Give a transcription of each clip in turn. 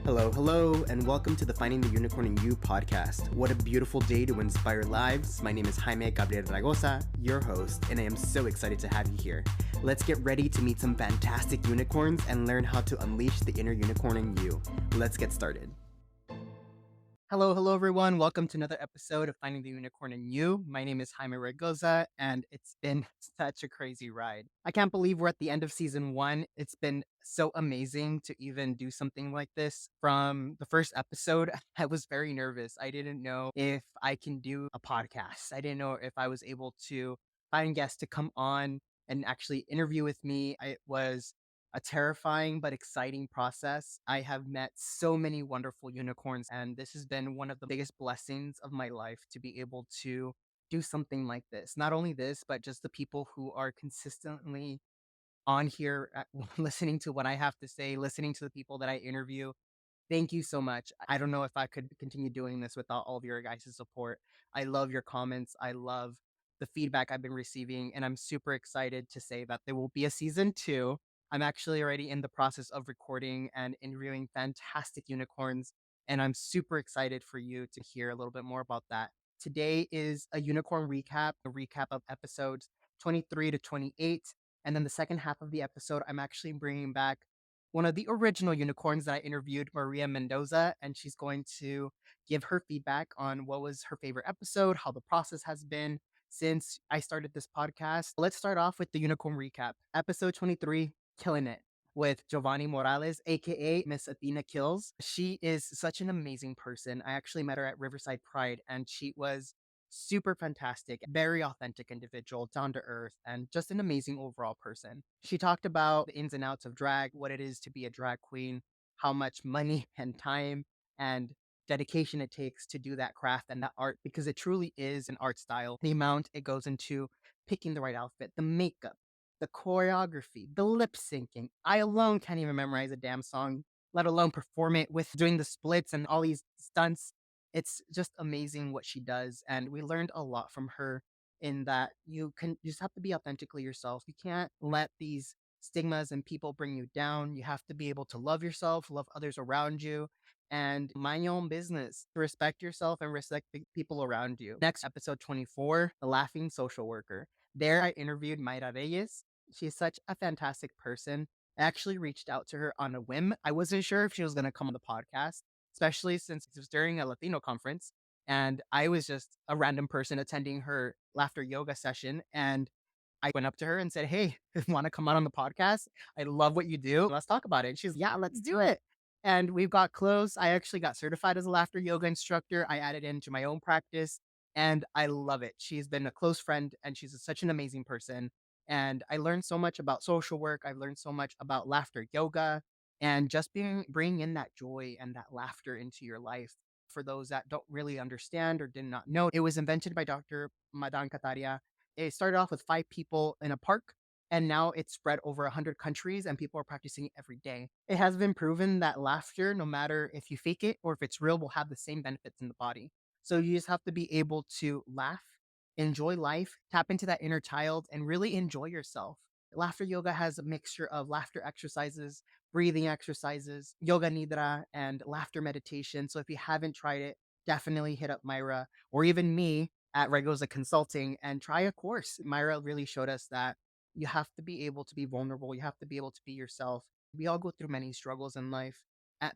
Hello, hello, and welcome to the Finding the Unicorn in You podcast. What a beautiful day to inspire lives. My name is Jaime G, Raygoza, your host, and I am so excited to have you here. Let's get ready to meet some fantastic unicorns and learn how to unleash the inner unicorn in you. Let's get started. Hello, everyone. Welcome to another episode of Finding the Unicorn in You. My name is Jaime Raygoza, and it's been such a crazy ride. I can't believe we're at the end of season one. It's been so amazing to even do something like this. From the first episode, I was very nervous. I didn't know if I can do a podcast. I didn't know if I was able to find guests to come on and actually interview with me. It was a terrifying but exciting process. I have met so many wonderful unicorns, and this has been one of the biggest blessings of my life to be able to do something like this. Not only this, but just the people who are consistently on here listening to what I have to say, listening to the people that I interview. Thank you so much. I don't know if I could continue doing this without all of your guys' support. I love your comments. I love the feedback I've been receiving, and I'm super excited to say that there will be a season two. I'm actually already in the process of recording and interviewing fantastic unicorns, and I'm super excited for you to hear a little bit more about that. Today is a unicorn recap, a recap of episodes 23 to 28. And then the second half of the episode, I'm actually bringing back one of the original unicorns that I interviewed, Maria Mendoza, and she's going to give her feedback on what was her favorite episode, how the process has been since I started this podcast. Let's start off with the unicorn recap. Episode 23, Killing It, with Giovanni Morales, aka Miss Athena Kills. She is such an amazing person. I actually met her at Riverside Pride, and she was super fantastic, very authentic individual, down to earth, and just an amazing overall person. She talked about the ins and outs of drag, what it is to be a drag queen, how much money and time and dedication it takes to do that craft and that art, because it truly is an art style. The amount it goes into picking the right outfit, the makeup, the choreography, the lip syncing. I alone can't even memorize a damn song, let alone perform it with doing the splits and all these stunts. It's just amazing what she does, and we learned a lot from her in that you just have to be authentically yourself. You can't let these stigmas and people bring you down. You have to be able to love yourself, love others around you, and mind your own business. Respect yourself and respect the people around you. Next, episode 24, The Laughing Social Worker. There I interviewed Mayra Reyes. She's such a fantastic person. I actually reached out to her on a whim. I wasn't sure if she was going to come on the podcast, especially since it was during a Latino conference. And I was just a random person attending her laughter yoga session. And I went up to her and said, "Hey, want to come on the podcast? I love what you do. Let's talk about it." And she's, "Yeah, let's do it." And we've got close. I actually got certified as a laughter yoga instructor. I added into my own practice, and I love it. She's been a close friend, and she's such an amazing person. And I learned so much about social work. I've learned so much about laughter yoga, and just bringing in that joy and that laughter into your life. For those that don't really understand or did not know, it was invented by Dr. Madan Kataria. It started off with 5 people in a park, and now it's spread over 100 countries, and people are practicing it every day. It has been proven that laughter, no matter if you fake it or if it's real, will have the same benefits in the body. So you just have to be able to laugh, enjoy life, tap into that inner child, and really enjoy yourself. Laughter yoga has a mixture of laughter exercises, breathing exercises, yoga nidra, and laughter meditation. So if you haven't tried it, definitely hit up Myra or even me at Raygoza Consulting and try a course. Myra really showed us that you have to be able to be vulnerable. You have to be able to be yourself. We all go through many struggles in life,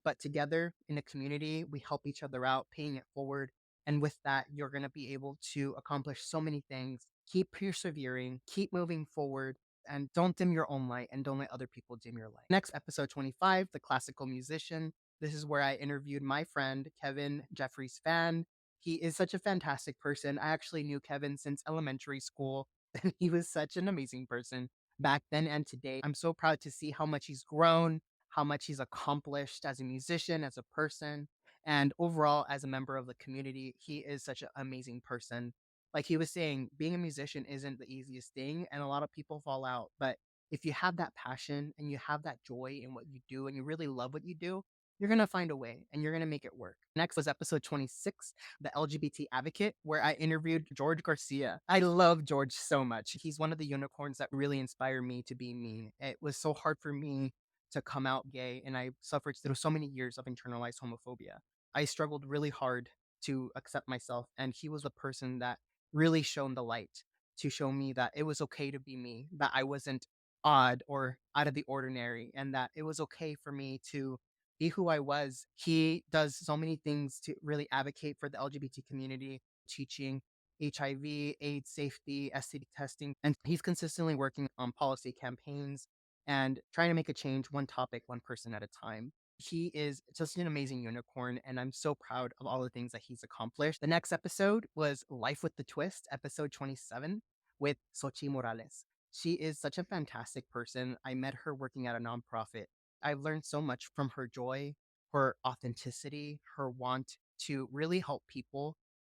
but together in a community, we help each other out, paying it forward. And with that, you're going to be able to accomplish so many things. Keep persevering, keep moving forward, and don't dim your own light and don't let other people dim your light. Next, episode 25, The Classical Musician. This is where I interviewed my friend, Kevin Jeffries Fan. He is such a fantastic person. I actually knew Kevin since elementary school, and he was such an amazing person back then and today. I'm so proud to see how much he's grown, how much he's accomplished as a musician, as a person, and overall as a member of the community. He is such an amazing person. Like he was saying, being a musician isn't the easiest thing, and a lot of people fall out. But if you have that passion and you have that joy in what you do and you really love what you do, you're going to find a way and you're going to make it work. Next was episode 26, The LGBT Advocate, where I interviewed George Garcia. I love George so much. He's one of the unicorns that really inspire me to be me. It was so hard for me to come out gay, and I suffered through so many years of internalized homophobia. I struggled really hard to accept myself, and he was the person that really shone the light to show me that it was okay to be me, that I wasn't odd or out of the ordinary, and that it was okay for me to be who I was. He does so many things to really advocate for the LGBT community, teaching HIV, AIDS safety, STD testing, and he's consistently working on policy campaigns and trying to make a change one topic, one person at a time. He is just an amazing unicorn, and I'm so proud of all the things that he's accomplished. The next episode was Life with the Twist, episode 27, with Sochi Morales. She is such a fantastic person. I met her working at a nonprofit. I've learned so much from her joy, her authenticity, her want to really help people.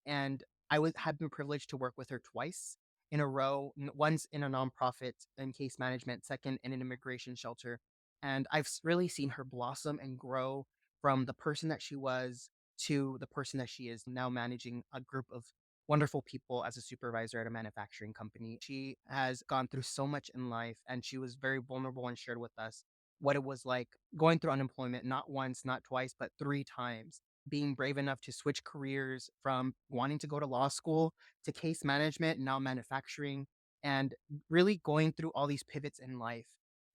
And have been privileged to work with her twice in a row, once in a nonprofit in case management, second in an immigration shelter. And I've really seen her blossom and grow from the person that she was to the person that she is now, managing a group of wonderful people as a supervisor at a manufacturing company. She has gone through so much in life, and she was very vulnerable and shared with us what it was like going through unemployment, not once, not twice, but three times, being brave enough to switch careers from wanting to go to law school to case management, now manufacturing, and really going through all these pivots in life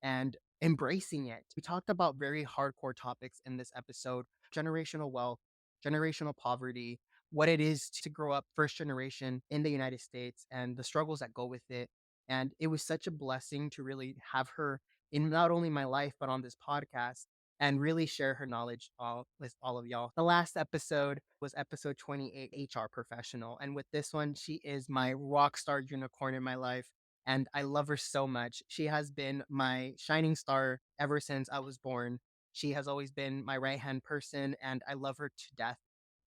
and embracing it. We talked about very hardcore topics in this episode: generational wealth, generational poverty, what it is to grow up first generation in the United States, and the struggles that go with it. And it was such a blessing to really have her in not only my life, but on this podcast, and really share her knowledge with all of y'all. The last episode was episode 28, HR professional. And with this one, she is my rock star unicorn in my life. And I love her so much. She has been my shining star ever since I was born. She has always been my right hand person, and I love her to death.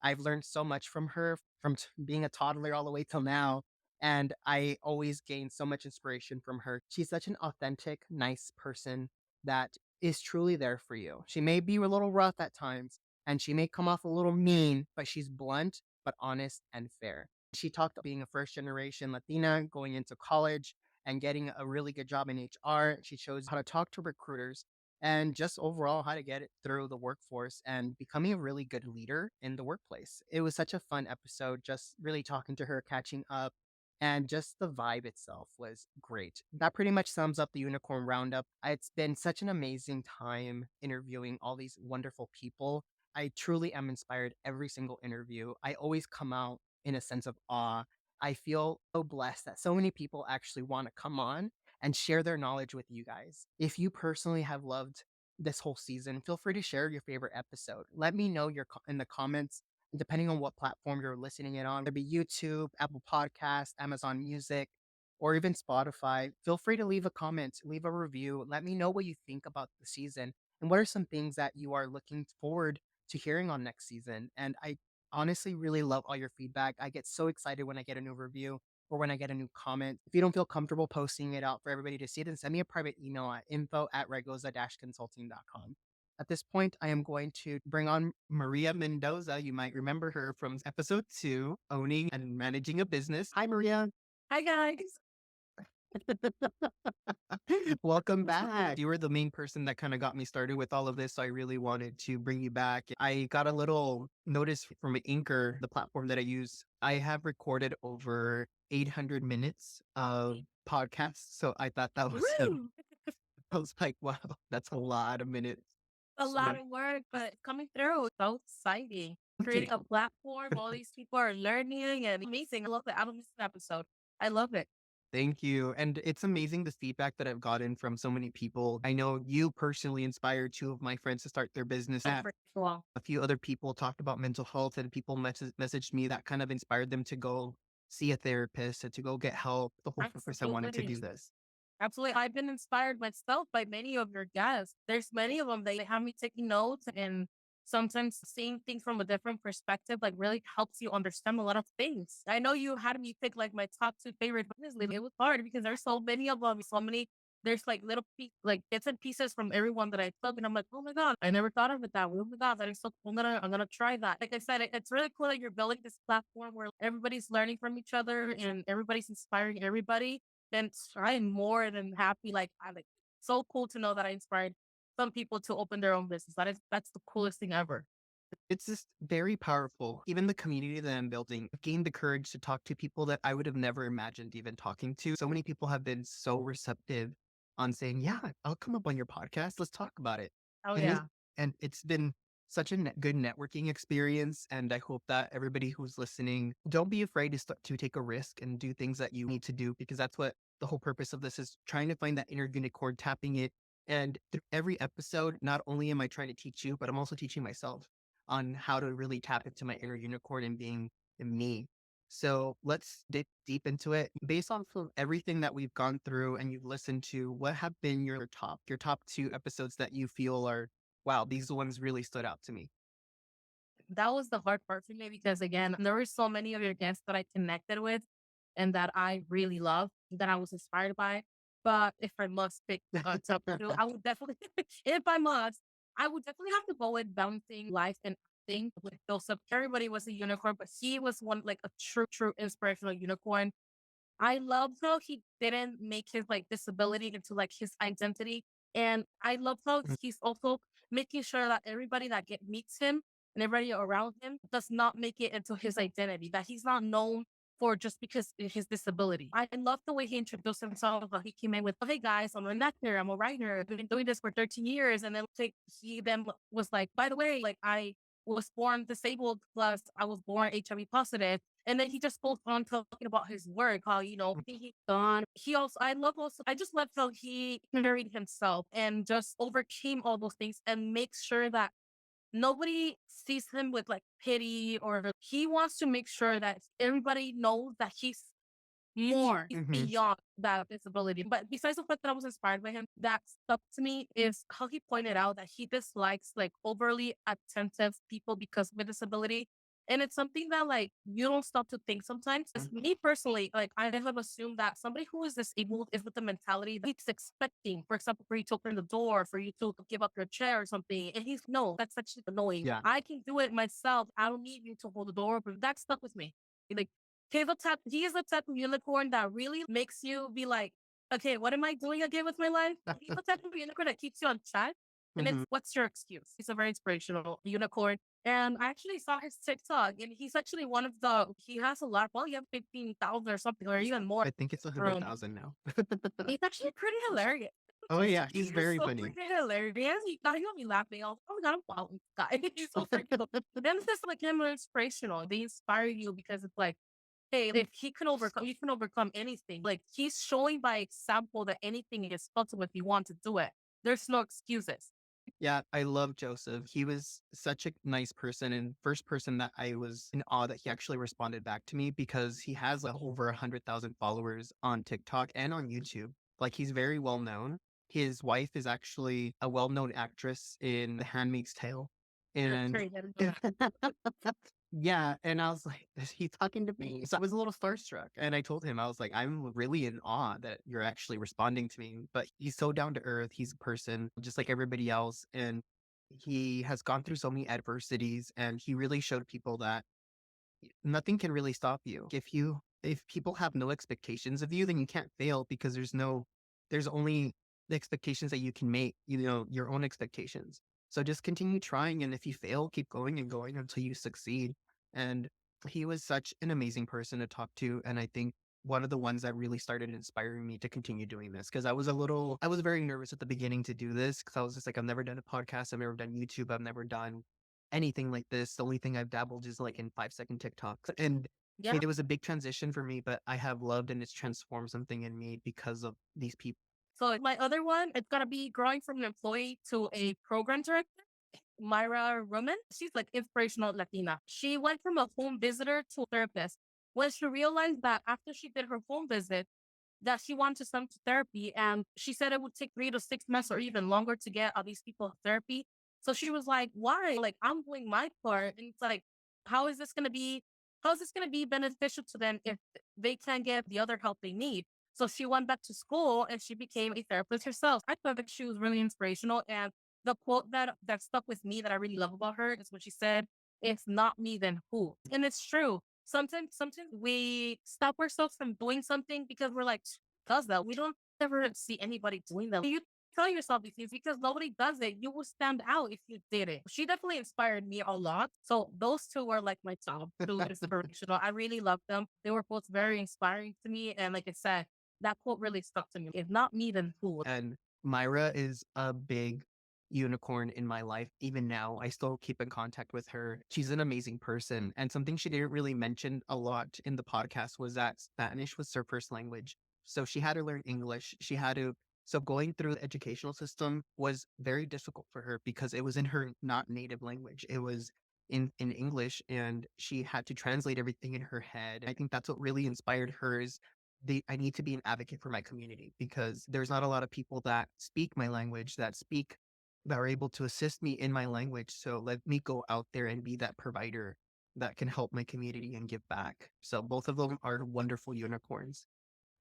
I've learned so much from her, from being a toddler all the way till now. And I always gain so much inspiration from her. She's such an authentic, nice person that is truly there for you. She may be a little rough at times, and she may come off a little mean, but she's blunt, but honest and fair. She talked about being a first generation Latina, going into college and getting a really good job in HR. She shows how to talk to recruiters and just overall how to get it through the workforce and becoming a really good leader in the workplace. It was such a fun episode, just really talking to her, catching up, and just the vibe itself was great. That pretty much sums up the Unicorn Roundup. It's been such an amazing time interviewing all these wonderful people. I truly am inspired every single interview. I always come out in a sense of awe. I feel so blessed that so many people actually want to come on and share their knowledge with you guys. If you personally have loved this whole season, feel free to share your favorite episode. Let me know in the comments, depending on what platform you're listening it on, whether it be YouTube, Apple Podcasts, Amazon Music, or even Spotify. Feel free to leave a comment, leave a review. Let me know what you think about the season and what are some things that you are looking forward to hearing on next season. And I honestly really love all your feedback. I get so excited when I get a new review or when I get a new comment. If you don't feel comfortable posting it out for everybody to see, then send me a private email at info@raygoza-consulting.com. At this point, I am going to bring on Maria Mendoza. You might remember her from episode 2, Owning and Managing a Business. Hi, Maria. Hi guys. Welcome back. You were the main person that kind of got me started with all of this, so I really wanted to bring you back. I got a little notice from Anchor, the platform that I use. I have recorded over 800 minutes of podcasts, so I thought that was I was like, wow, that's a lot of minutes. A lot of work, but coming through. So exciting. Create a platform. All these people are learning and amazing. I love it. I don't miss an episode. I love it. Thank you. And it's amazing the feedback that I've gotten from so many people. I know you personally inspired two of my friends to start their business. Well, A few other people talked about mental health, and people messaged me that kind of inspired them to go see a therapist and to go get help. The whole purpose I wanted to do absolutely. this. Absolutely. I've been inspired myself by many of your guests. There's many of them. They have me taking notes and sometimes seeing things from a different perspective, like really helps you understand a lot of things. I know you had me pick like my top two favorite business leaders. It was hard because there's so many of them, so many. There's like little like bits and pieces from everyone that I took, and I'm like, oh my god, I never thought of it that way. Oh my god, that is so cool. I'm gonna try that. Like I said, it's really cool that you're building this platform where everybody's learning from each other and everybody's inspiring everybody. And I'm more than happy. Like I like so cool to know that I inspired some people to open their own business. That's the coolest thing ever. It's just very powerful. Even the community that I'm building, I've gained the courage to talk to people that I would have never imagined even talking to. So many people have been so receptive on saying, "Yeah, I'll come up on your podcast. Let's talk about it." Oh And yeah. it's been such a good networking experience. And I hope that everybody who's listening, don't be afraid to start to take a risk and do things that you need to do, because that's what the whole purpose of this is, trying to find that inner unicorn, tapping it. And through every episode, not only am I trying to teach you, but I'm also teaching myself on how to really tap into my inner unicorn and being me. So let's dig deep into it. Based off of everything that we've gone through and you've listened to, what have been your top two episodes that you feel are, wow, these ones really stood out to me? That was the hard part for me because again, there were so many of your guests that I connected with and that I really love, that I was inspired by. But if I must pick a top two, I would definitely, if I must, I would definitely have to go with balancing life and acting with Joseph. Everybody was a unicorn, but he was one like a true inspirational unicorn. I love how he didn't make his like disability into like his identity. And I love how he's also making sure that everybody that meets him and everybody around him does not make it into his identity, that he's not known for just because of his disability. I love the way he introduced himself. He came in with, "Oh, hey guys, I'm an actor, I'm a writer, I've been doing this for 13 years." And then he then was like, "By the way, like I was born disabled plus I was born HIV positive." And then he just goes on talking about his work, how, he's gone. I just love how he carried himself and just overcame all those things and makes sure that nobody sees him with like pity, or he wants to make sure that everybody knows that he's more Hmm. beyond that disability. But besides the fact that I was inspired by him, that stuck to me is how he pointed out that he dislikes like overly attentive people because of a disability. And it's something that like you don't stop to think sometimes. As me personally, like I have assumed that somebody who is disabled is with the mentality that he's expecting, for example, for you to open the door, for you to give up your chair or something. And he's no, that's actually annoying. Yeah. I can do it myself. I don't need you to hold the door open. That stuck with me. Like he is the type of unicorn that really makes you be like, okay, what am I doing again with my life? He's the type of unicorn that keeps you on track. And it's, Hmm. what's your excuse? He's a very inspirational unicorn. And I actually saw his TikTok, and he's actually he has a lot, well, he has 15,000 or something, or even more. I think it's a hundred Um, thousand now. he's actually pretty hilarious. Oh yeah, he's He's very so funny. freaking hilarious. He got me laughing. I was, oh my God, I'm following this guy. He's so freaking cool. Then it's just like him inspirational. They inspire you because it's like, hey, if he can overcome, you can overcome anything. Like he's showing by example that anything is possible if you want to do it. There's no excuses. Yeah, I love Joseph. He was such a nice person, and first person that I was in awe that he actually responded back to me, because he has like over 100,000 followers on TikTok and on YouTube. Like he's very well known. His wife is actually a well-known actress in The Handmaid's Tale. That's And great. I didn't know yeah, and I was like, is he talking to me? So I was a little starstruck, and I told him, I was like, I'm really in awe that you're actually responding to me. But he's so down to earth. He's a person just like everybody else. And he has gone through so many adversities, and he really showed people that nothing can really stop you. If people have no expectations of you, then you can't fail, because there's only the expectations that you can make, your own expectations. So just continue trying. And if you fail, keep going and going until you succeed. And he was such an amazing person to talk to. And I think one of the ones that really started inspiring me to continue doing this, because I was very nervous at the beginning to do this, because I was just like, I've never done a podcast. I've never done YouTube. I've never done anything like this. The only thing I've dabbled is like in 5-second TikToks. And Yeah. it was a big transition for me, but I have loved, and it's transformed something in me because of these people. So my other one, it's gonna be growing from an employee to a program director. Myra Roman. She's like inspirational Latina. She went from a home visitor to a therapist when she realized that after she did her home visit, that she wanted some therapy. And she said it would take 3 to 6 months or even longer to get all these people therapy. So she was like, why? Like, I'm doing my part. And it's like, how is this going to be? How is this going to be beneficial to them if they can't get the other help they need? So she went back to school and she became a therapist herself. I thought that she was really inspirational. And the quote that stuck with me that I really love about her is when she said, "If not me, then who?" And it's true. Sometimes we stop ourselves from doing something because we're like, does that? We don't ever see anybody doing that. tell yourself these things because nobody does it. You will stand out if you did it. She definitely inspired me a lot. So those two were like my top two inspirational. I really love them. They were both very inspiring to me. And like I said, that quote really stuck to me. If not me, then who? And Myra is a big unicorn in my life. Even now, I still keep in contact with her. She's an amazing person. And something she didn't really mention a lot in the podcast was that Spanish was her first language. So she had to learn English. She had to, so going through the educational system was very difficult for her because it was in her not native language. It was in English and she had to translate everything in her head. I think that's what really inspired her is I need to be an advocate for my community because there's not a lot of people that speak my language, that are able to assist me in my language. So let me go out there and be that provider that can help my community and give back. So both of them are wonderful unicorns.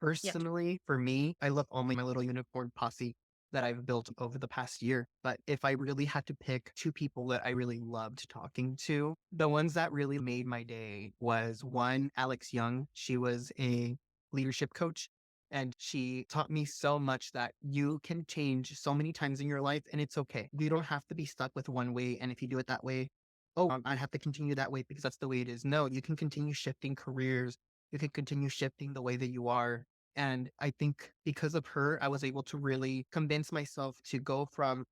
Yeah. Personally, for me, I love all my little unicorn posse that I've built over the past year. But if I really had to pick two people that I really loved talking to, the ones that really made my day was one, Alex Young. She was a leadership coach and she taught me so much that you can change so many times in your life and it's okay. You don't have to be stuck with one way. And if you do it that way, I have to continue that way because that's the way it is. No, you can continue shifting careers. You can continue shifting the way that you are. And I think because of her, I was able to really convince myself to go from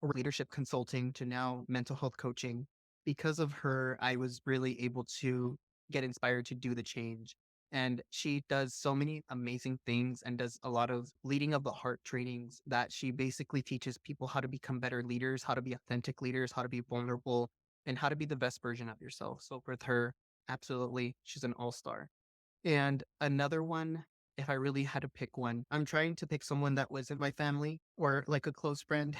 leadership consulting to now mental health coaching. Because of her, I was really able to get inspired to do the change. And she does so many amazing things and does a lot of leading of the heart trainings that she basically teaches people how to become better leaders, how to be authentic leaders, how to be vulnerable, and how to be the best version of yourself. So with her, absolutely, she's an all star. And another one, if I really had to pick one, I'm trying to pick someone that wasn't my family or like a close friend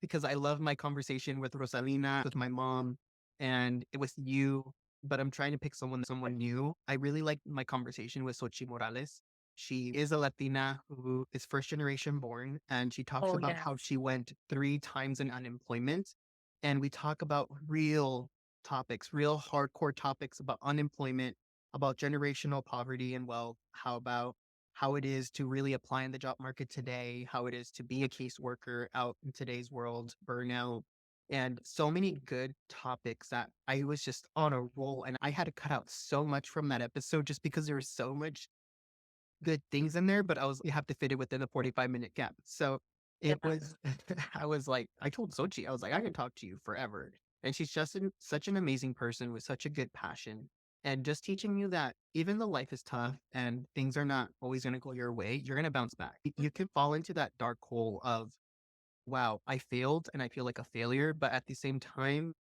because I love my conversation with Rosalina, with my mom, and it was you. But I'm trying to pick someone new. I really like my conversation with Sochi Morales. She is a Latina who is first generation born, and she talks Oh, about how yes. she went 3 times in unemployment. And we talk about real topics, real hardcore topics about unemployment, about generational poverty and wealth, how about how it is to really apply in the job market today, how it is to be a caseworker out in today's world, burnout, and so many good topics that I was just on a roll. And I had to cut out so much from that episode just because there was so much good things in there, but you have to fit it within the 45-minute gap. So Yeah. it was, I was like, I told Sochi, I was like, I can talk to you forever. And she's just such an amazing person with such a good passion. And just teaching you that even though life is tough and things are not always going to go your way, you're going to bounce back. You can fall into that dark hole of, wow, I failed and I feel like a failure. But at the same time,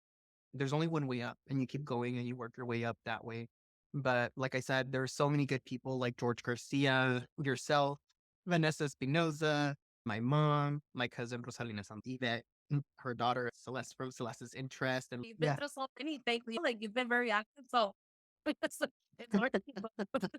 there's only one way up and you keep going and you work your way up that way. But like I said, there are so many good people like George Garcia, yourself, Vanessa Espinoza, my mom, my cousin Rosalina Santive, her daughter Celeste from Celeste's Interest. And You've been yeah, through so many things. Like you've been very active. So it's hard to keep up.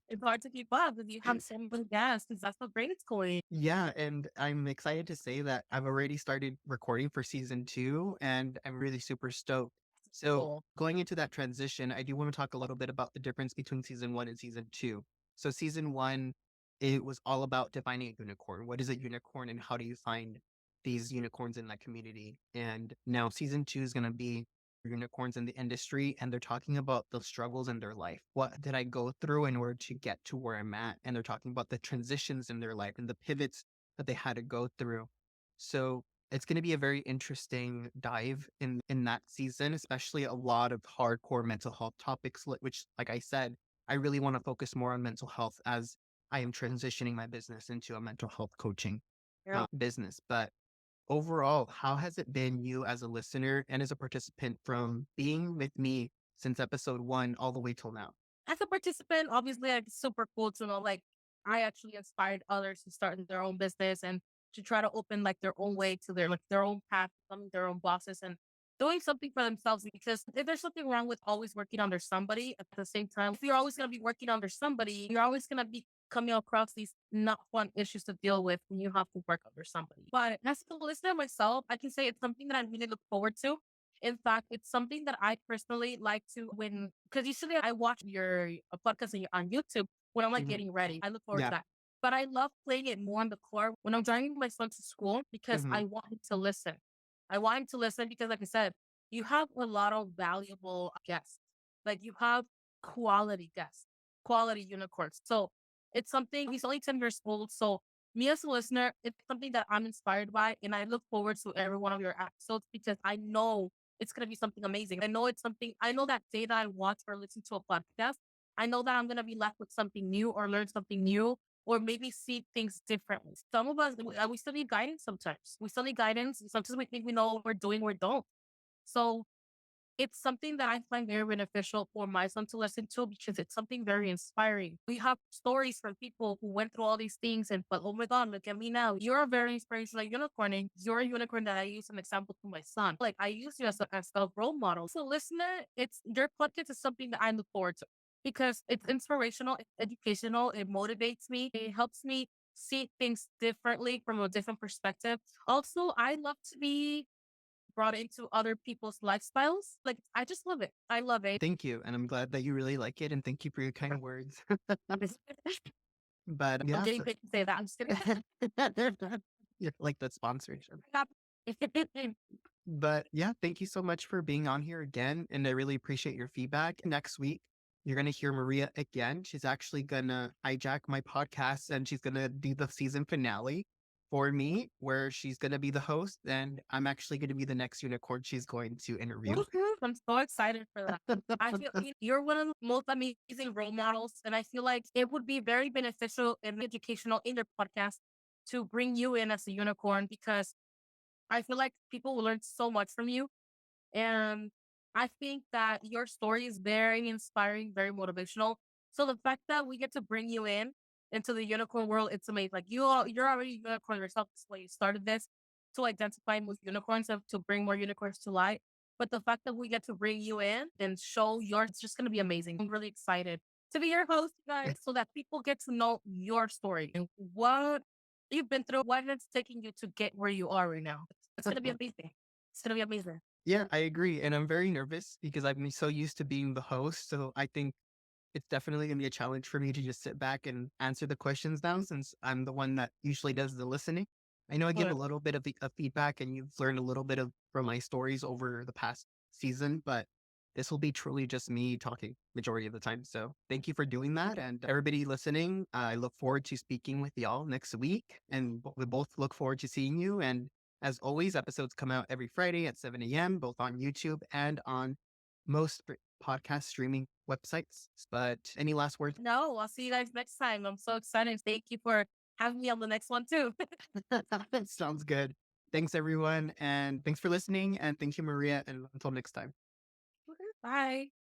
It's hard to keep up if you have so many guests because that's the greatest going. yeah. And I'm excited to say that I've already started recording for season 2 and I'm really super stoked. So Cool. going into that transition, I do want to talk a little bit about the difference between season 1 and season 2. So season 1, it was all about defining a unicorn. What is a unicorn and how do you find these unicorns in that community? And now season 2 is going to be unicorns in the industry and they're talking about the struggles in their life. What did I go through in order to get to where I'm at? And they're talking about the transitions in their life and the pivots that they had to go through. So it's going to be a very interesting dive in that season, especially a lot of hardcore mental health topics, which, like I said, I really want to focus more on mental health as I am transitioning my business into a mental health coaching Yeah. business. But overall, how has it been you as a listener and as a participant from being with me since episode 1 all the way till now? As a participant, obviously, like, it's super cool to know, like, I actually inspired others to start their own business and to try to open like their own way to their own path, becoming their own bosses and doing something for themselves. Because if there's something wrong with always working under somebody at the same time, if you're always going to be working under somebody, you're always going to be coming across these not fun issues to deal with when you have to work under somebody. But as a listener myself, I can say it's something that I really look forward to. In fact, it's something that I personally like to because usually I watch your podcast on YouTube when I'm like Mhm. getting ready. I look forward to Yeah. that. but I love playing it more on the car when I'm driving my son to school because Hmm. I want him to listen. I want him to listen because, like I said, you have a lot of valuable guests. Like you have quality guests, quality unicorns. So it's something, he's only 10 years old. So me as a listener, it's something that I'm inspired by. And I look forward to every one of your episodes because I know it's going to be something amazing. I know it's something, I know that day that I watch or listen to a podcast, I know that I'm going to be left with something new or learn something new or maybe see things differently. Some of us, we still need guidance sometimes. We still need guidance. Sometimes we think we know what we're doing, we don't. So it's something that I find very beneficial for my son to listen to because it's something very inspiring. We have stories from people who went through all these things and, but oh my God, look at me now. You're a very inspirational unicorn and you're a unicorn that I use an example to my son. Like I use you as a role model. So listener, it's your podcast is something that I look forward to because it's inspirational, it's educational, it motivates me, it helps me see things differently from a different perspective. Also, I love to be brought into other people's lifestyles. Like I just love it. I love it. Thank you. And I'm glad that you really like it. And thank you for your kind words. But I'm yeah, getting paid to say that. I'm just kidding. yeah, like that sponsorship. But yeah, thank you so much for being on here again. And I really appreciate your feedback. Next week, you're going to hear Maria again. She's actually going to hijack my podcast and she's going to do the season finale for me, where she's going to be the host. And I'm actually going to be the next unicorn she's going to interview. I'm so excited for that. I feel you're one of the most amazing role models, and I feel like it would be very beneficial and educational in your podcast to bring you in as a unicorn because I feel like people will learn so much from you. And I think that your story is very inspiring, very motivational. So the fact that we get to bring you in into the unicorn world, it's amazing. Like you're already a unicorn yourself. That's why you started this to identify with unicorns and to bring more unicorns to light. But the fact that we get to bring you in and show yours, it's just going to be amazing. I'm really excited to be your host, guys, so that people get to know your story and what you've been through, what it's taking you to get where you are right now. It's going to be amazing. It's going to be amazing. Yeah, I agree. And I'm very nervous because I'm so used to being the host. So I think it's definitely going to be a challenge for me to just sit back and answer the questions now since I'm the one that usually does the listening. I know I give a little bit of feedback and you've learned a little bit of from my stories over the past season, but this will be truly just me talking majority of the time. So thank you for doing that. And everybody listening, I look forward to speaking with y'all next week. And we both look forward to seeing you. And as always, episodes come out every Friday at 7 a.m., both on YouTube and on most podcast streaming websites. But any last words? No, I'll see you guys next time. I'm so excited. Thank you for having me on the next one too. Sounds good. Thanks, everyone. And thanks for listening. And thank you, Maria. And until next time. Bye.